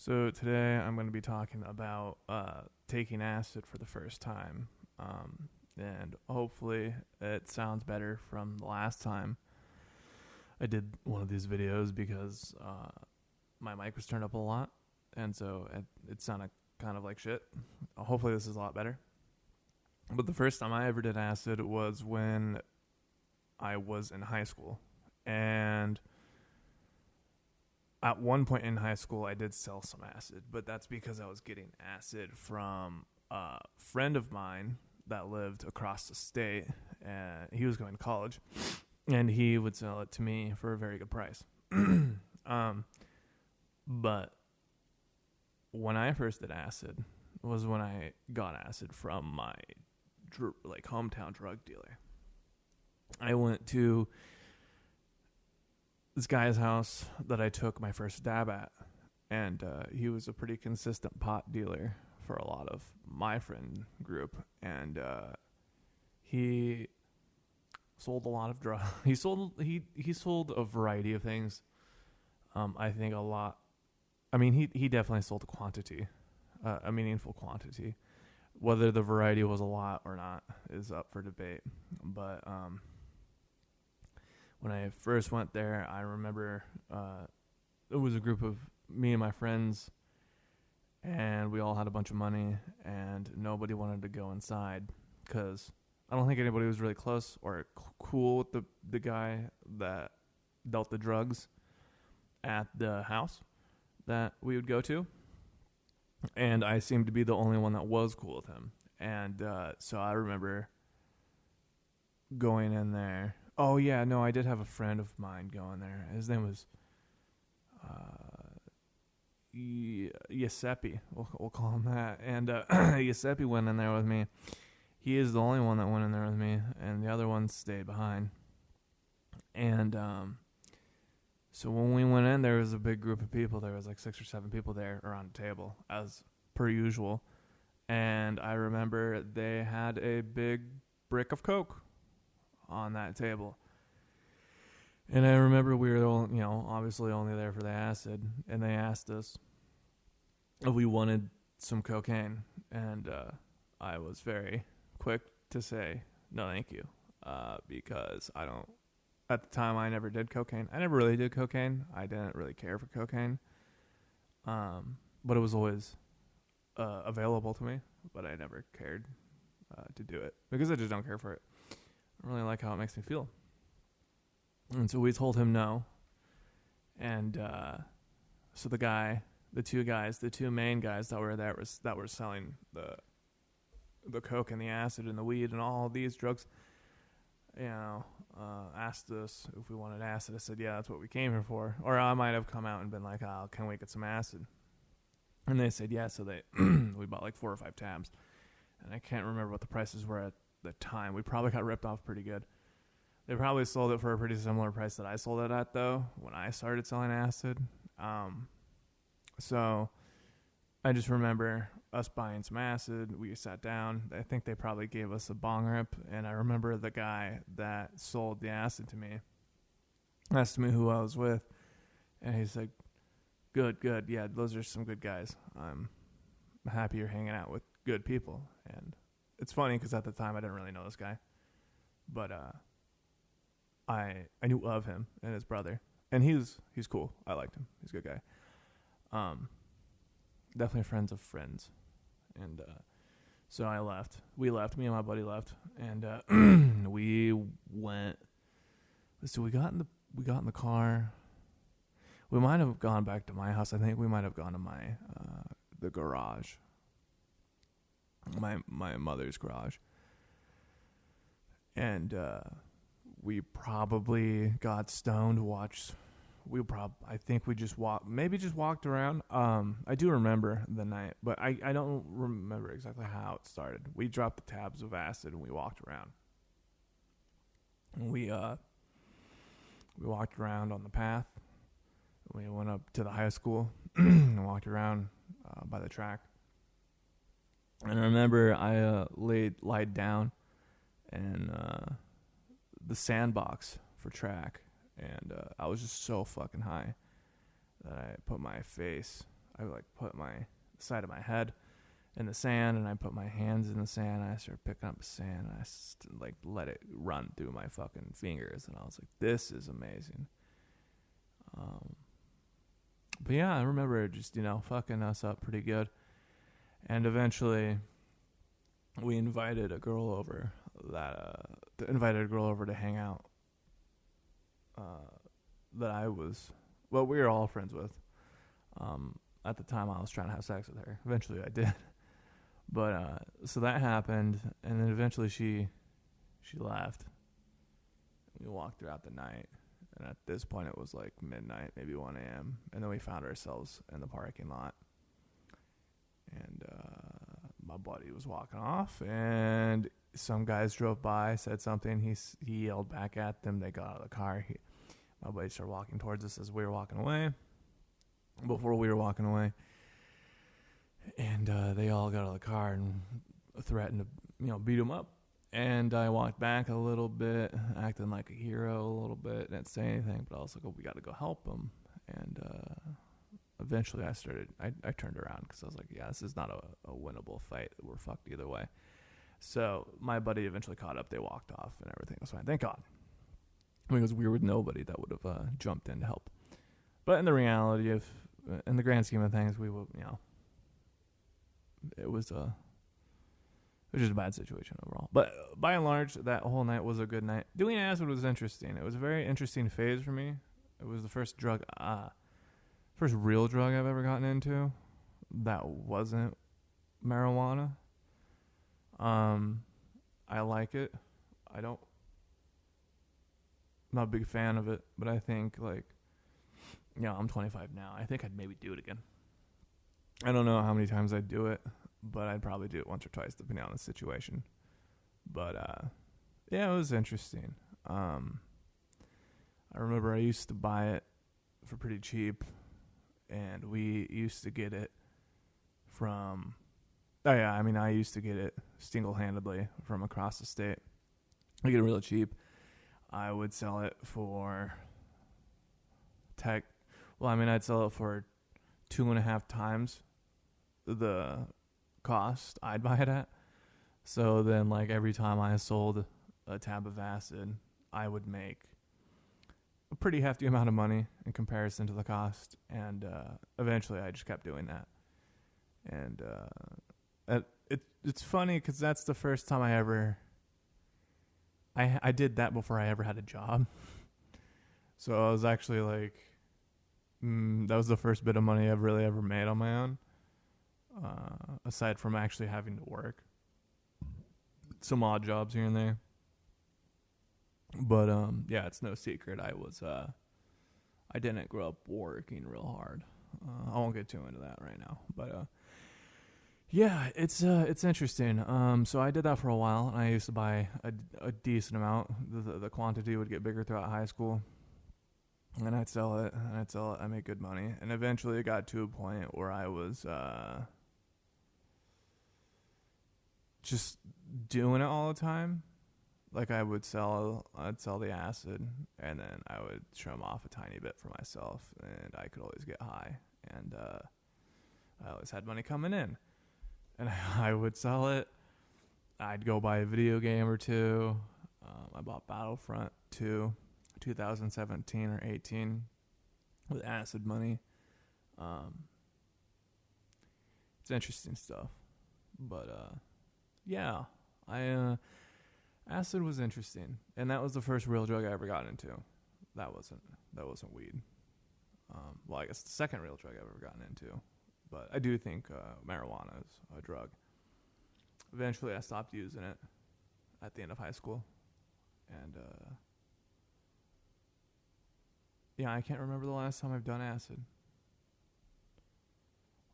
So today I'm going to be talking about taking acid for the first time, and hopefully it sounds better from the last time I did one of these videos because my mic was turned up a lot, and so it sounded kind of like shit. Hopefully this is a lot better. But the first time I ever did acid was when I was in high school, and at one point in high school, I did sell some acid, but that's because I was getting acid from a friend of mine that lived across the state, and he was going to college, and he would sell it to me for a very good price. But when I first did acid was when I got acid from my hometown drug dealer. I went to this guy's house that I took my first dab at, and he was a pretty consistent pot dealer for a lot of my friend group, and he sold a lot of drugs. He sold a variety of things. I think a lot. I mean, he definitely sold a meaningful quantity. Whether the variety was a lot or not is up for debate, but when I first went there, I remember it was a group of me and my friends, and we all had a bunch of money, and nobody wanted to go inside because I don't think anybody was really close or cool with the guy that dealt the drugs at the house that we would go to, and I seemed to be the only one that was cool with him, and so I remember going in there. Oh, yeah, no, I did have a friend of mine going there. His name was Giuseppe. We'll call him that. And Giuseppe went in there with me. He is the only one that went in there with me, and the other ones stayed behind. And so when we went in, there was a big group of people. There was like 6 or 7 people there around the table, as per usual. And I remember they had a big brick of Coke on that table, and I remember we were all, obviously only there for the acid, and they asked us if we wanted some cocaine, and I was very quick to say no thank you, because I don't, at the time I never did cocaine. I never really did cocaine. I didn't really care for cocaine, but it was always available to me, but I never cared to do it because I just don't care for it. I don't really like how it makes me feel. And so we told him no. And so the two main guys that were there that were selling the coke and the acid and the weed and all these drugs, asked us if we wanted acid. I said, yeah, that's what we came here for. Or I might have come out and been like, oh, can we get some acid? And they said, yeah. So we bought like 4 or 5 tabs. And I can't remember what the prices were at the time. We probably got ripped off pretty good. They probably sold it for a pretty similar price that I sold it at, though, when I started selling acid. So I just remember us buying some acid. We sat down. I think they probably gave us a bong rip, and I remember the guy that sold the acid to me asked me who I was with, and he said, good, yeah, those are some good guys. I'm happy you're hanging out with good people. And it's funny because at the time I didn't really know this guy, but I knew of him and his brother, and he's cool. I liked him. He's a good guy. Definitely friends of friends, and so I left. We left. Me and my buddy left, and we went. So we got in the car. We might have gone back to my house. I think we might have gone to my the garage. My mother's garage, and we probably got stoned. I think we just walked around. I do remember the night, but I don't remember exactly how it started. We dropped the tabs of acid and we walked around. And we walked around on the path. We went up to the high school and walked around by the track. And I remember I lied down in the sandbox for track, and I was just so fucking high that I put my face I like put my side of my head in the sand, and I put my hands in the sand, and I started picking up the sand, and I like let it run through my fucking fingers, and I was like, this is amazing. But yeah, I remember it just, fucking us up pretty good. And eventually we invited a girl over to hang out, that we were all friends with. At the time I was trying to have sex with her. Eventually I did. But, so that happened, and then eventually she left. We walked throughout the night, and at this point it was like midnight, maybe 1 a.m., and then we found ourselves in the parking lot. And, my buddy was walking off, and some guys drove by, said something. He yelled back at them. They got out of the car. My buddy started walking towards us as we were walking away. Before we were walking away, and they all got out of the car and threatened to, beat him up. And I walked back a little bit, acting like a hero a little bit. Didn't say anything, but I was like, "Oh, we got to go help him." And eventually I turned around because I was like, yeah, this is not a winnable fight. We're fucked either way. So my buddy eventually caught up. They walked off and everything was fine. Thank God. Because we were with nobody that would have jumped in to help. But in the reality of, in the grand scheme of things, we would, it was just a bad situation overall. But by and large, that whole night was a good night. Doing acid was interesting. It was a very interesting phase for me. It was the first real drug I've ever gotten into that wasn't marijuana. I like it. I'm not a big fan of it, but I think I'm 25 now. I think I'd maybe do it again. I don't know how many times I'd do it, but I'd probably do it once or twice depending on the situation. But yeah, it was interesting. I remember I used to buy it for pretty cheap. And we used to get it from, I used to get it single-handedly from across the state. I get it real cheap. I would sell it for I'd sell it for 2.5 times the cost I'd buy it at. So then, every time I sold a tab of acid, I would make a pretty hefty amount of money in comparison to the cost, and eventually I just kept doing that. And it's funny because that's the first time I did that before I ever had a job. So I was actually that was the first bit of money I've really ever made on my own, aside from actually having to work some odd jobs here and there. But yeah, it's no secret I didn't grow up working real hard. I won't get too into that right now, but yeah, it's interesting. So I did that for a while, and I used to buy a decent amount. The quantity would get bigger throughout high school, and I'd sell it. I made good money, and eventually it got to a point where I was just doing it all the time. I'd sell the acid, and then I would trim off a tiny bit for myself, and I could always get high, and I always had money coming in, and I would sell it. I'd go buy a video game or two. I bought Battlefront 2, 2017 or 18, with acid money. It's interesting stuff, but yeah, acid was interesting, and that was the first real drug I ever got into. That wasn't weed. Well, I guess the second real drug I've ever gotten into, but I do think marijuana is a drug. Eventually, I stopped using it at the end of high school, and yeah, I can't remember the last time I've done acid.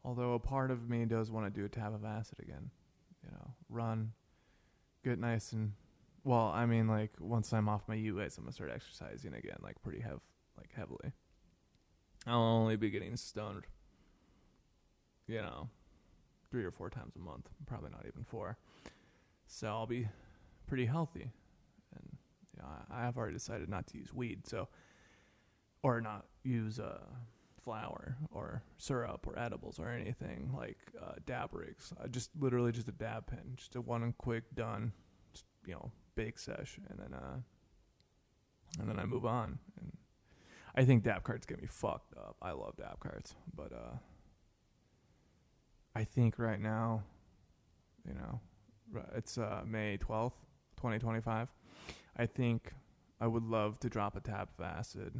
Although a part of me does want to do a tab of acid again, run, get nice and. Well, once I'm off my UAs, I'm gonna start exercising again, pretty heavily. I'll only be getting stoned, 3 or 4 times a month, probably not even 4. So I'll be pretty healthy, and I have already decided not to use weed, or not use flour or syrup or edibles or anything like dab rigs. I just literally just a dab pen, just a one quick done, just, bake sesh, and then I move on. And I think dab cards get me fucked up. I love dab cards, but I think right now, it's May 12th, 2025. I think I would love to drop a tab of acid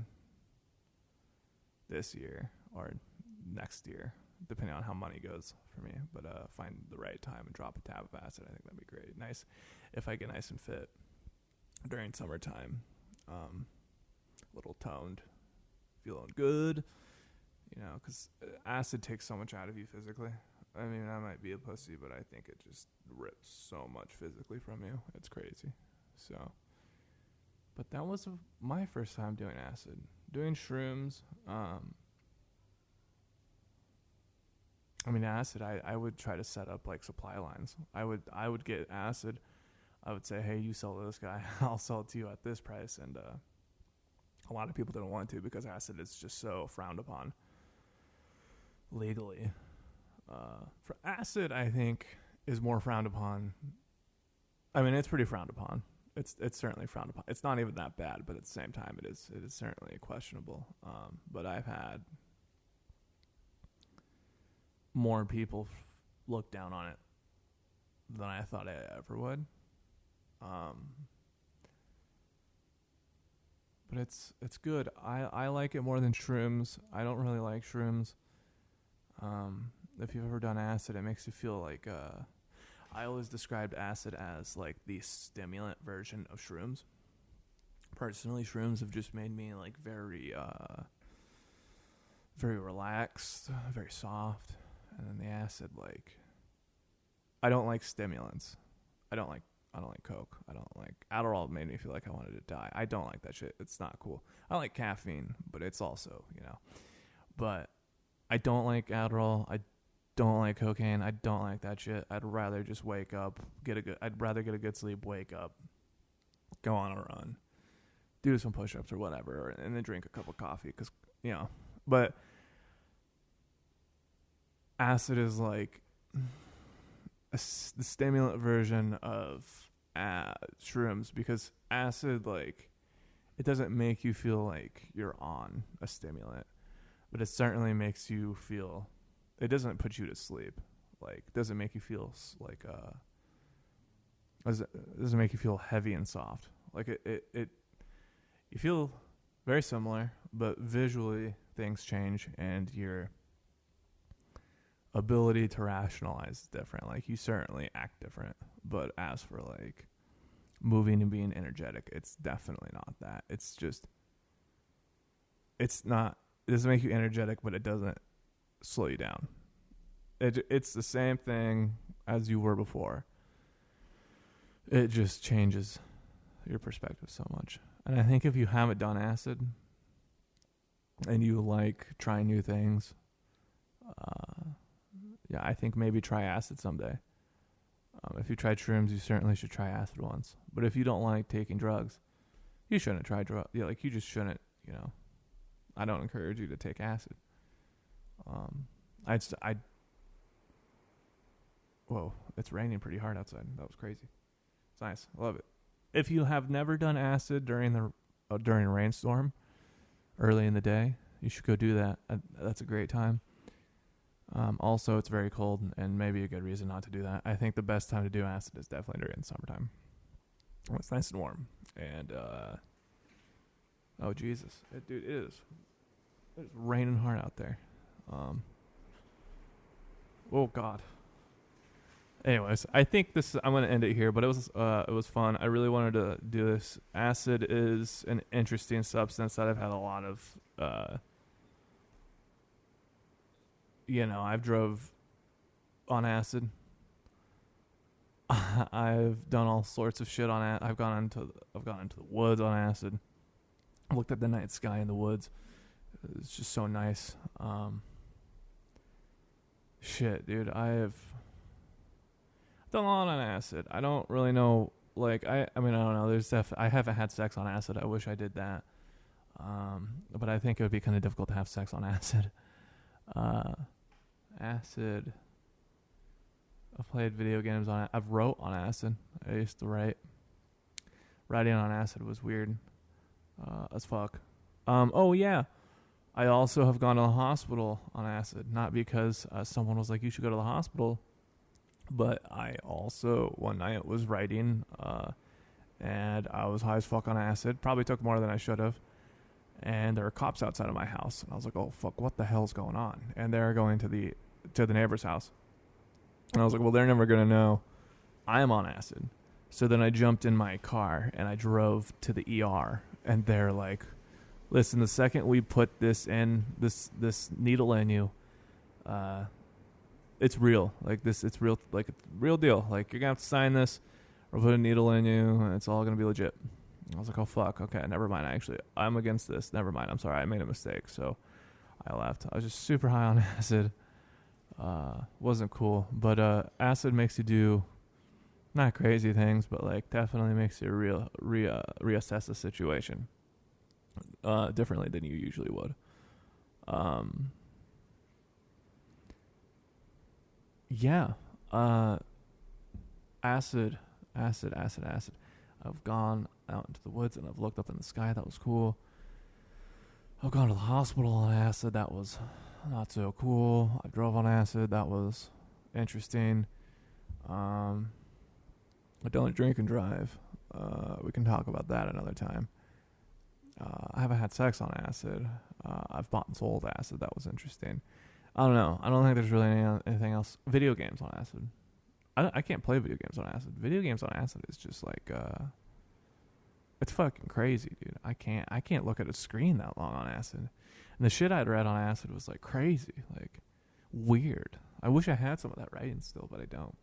this year or next year, depending on how money goes for me. But find the right time and drop a tab of acid. I think that'd be great. Nice if I get nice and fit during summertime. Little toned, feeling good, because acid takes so much out of you physically. I mean, I might be a pussy, but I think it just rips so much physically from you. It's crazy. So, but that was my first time doing acid. Doing shrooms, acid, I would try to set up like supply lines. I would get acid. I would say, hey, you sell to this guy, I'll sell it to you at this price. And a lot of people didn't want to because acid is just so frowned upon legally. For acid, I think, is more frowned upon. I mean, it's pretty frowned upon. It's certainly frowned upon. It's not even that bad, but at the same time, it is certainly questionable. But I've had more people look down on it than I thought I ever would. But it's good. I like it more than shrooms. I don't really like shrooms. If you've ever done acid, it makes you feel like I always described acid as like the stimulant version of shrooms. Personally, shrooms have just made me like very relaxed, very soft. And then the acid, like, I don't like stimulants. I don't like Coke. I don't like Adderall. Made me feel like I wanted to die. I don't like that shit. It's not cool. I like caffeine, but it's also, but I don't like Adderall. I don't like cocaine. I don't like that shit. I'd rather just wake up, I'd rather get a good sleep, wake up, go on a run, do some push-ups or whatever, and then drink a cup of coffee because, but acid is like the stimulant version of shrooms, because acid, like, it doesn't make you feel like you're on a stimulant, but it certainly makes you feel, it doesn't put you to sleep. Like, it doesn't make you feel like, it doesn't make you feel heavy and soft. Like, it you feel very similar, but visually things change and your ability to rationalize is different. Like, you certainly act different, but as for like moving and being energetic, it's definitely not that. It's just, it doesn't make you energetic, but it doesn't slow you down. It's the same thing as you were before. It just changes your perspective so much. And I think if you haven't done acid and you like trying new things, I think maybe try acid someday. If you tried shrooms, you certainly should try acid once. But if you don't like taking drugs, you shouldn't try drugs. Yeah, like, you just shouldn't, I don't encourage you to take acid. Whoa, it's raining pretty hard outside. That was crazy. It's nice. I love it. If you have never done acid during a rainstorm early in the day, you should go do that. That's a great time. Also, it's very cold and maybe a good reason not to do that. I think the best time to do acid is definitely during the summertime. It's nice and warm. And, oh, Jesus. It is. It's raining hard out there. Oh, God. Anyways, I think I'm going to end it here, but it was fun. I really wanted to do this. Acid is an interesting substance that I've had a lot of, I've drove on acid. I've done all sorts of shit on it. I've gone into the woods on acid. I looked at the night sky in the woods. It's just so nice. Shit, dude, I've done a lot on acid. I don't really know. Like, I don't know. I haven't had sex on acid. I wish I did that. But I think it would be kind of difficult to have sex on acid. Acid. I've played video games on it. I've wrote on acid. I used to write. Writing on acid was weird as fuck. Oh, yeah. I also have gone to the hospital on acid. Not because someone was like, you should go to the hospital. But I also, one night, was writing. And I was high as fuck on acid. Probably took more than I should have. And there were cops outside of my house. And I was like, oh, fuck, what the hell's going on? And they're going to the neighbor's house. And I was like, well, they're never going to know I'm on acid. So then I jumped in my car and I drove to the ER. And they're like, listen, the second we put this needle in you, it's real. Like this, it's real, like it's real deal. Like you're going to have to sign this or put a needle in you and it's all going to be legit. I was like, oh, fuck. Okay, never mind. I'm against this. Never mind. I'm sorry. I made a mistake. So I left. I was just super high on acid. Wasn't cool. But acid makes you do not crazy things, but like definitely makes you reassess the situation differently than you usually would. Yeah. Acid. I've gone out into the woods and I've looked up in the sky. That was cool. I've gone to the hospital on acid. That was not so cool. I drove on acid. That was interesting. I don't drink and drive. We can talk about that another time. I haven't had sex on acid. I've bought and sold acid. That was interesting. I don't know. I don't think there's really anything else. Video games on acid. I can't play video games on acid. Video games on acid is just like it's fucking crazy, dude. I can't look at a screen that long on acid. And the shit I'd read on acid was like crazy, like weird. I wish I had some of that writing still, but I don't.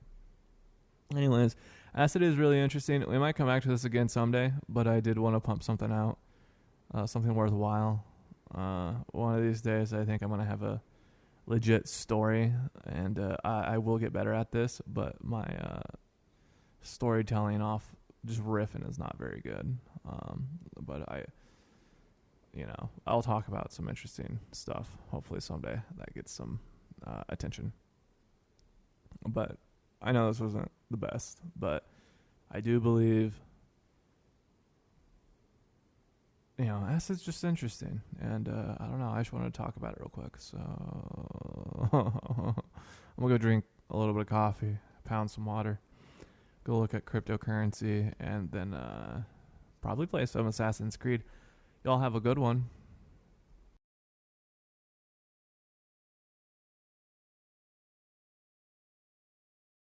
Anyways, acid is really interesting. We might come back to this again someday, but I did want to pump something out, something worthwhile. One of these days, I think I'm gonna have a legit story, and I will get better at this, but my storytelling off just riffing is not very good. But I'll talk about some interesting stuff hopefully someday that gets some attention. But I know this wasn't the best, but I do believe acid's just interesting, and I don't know. I just wanted to talk about it real quick, so I'm gonna go drink a little bit of coffee, pound some water, go look at cryptocurrency, and then probably play some Assassin's Creed. Y'all have a good one.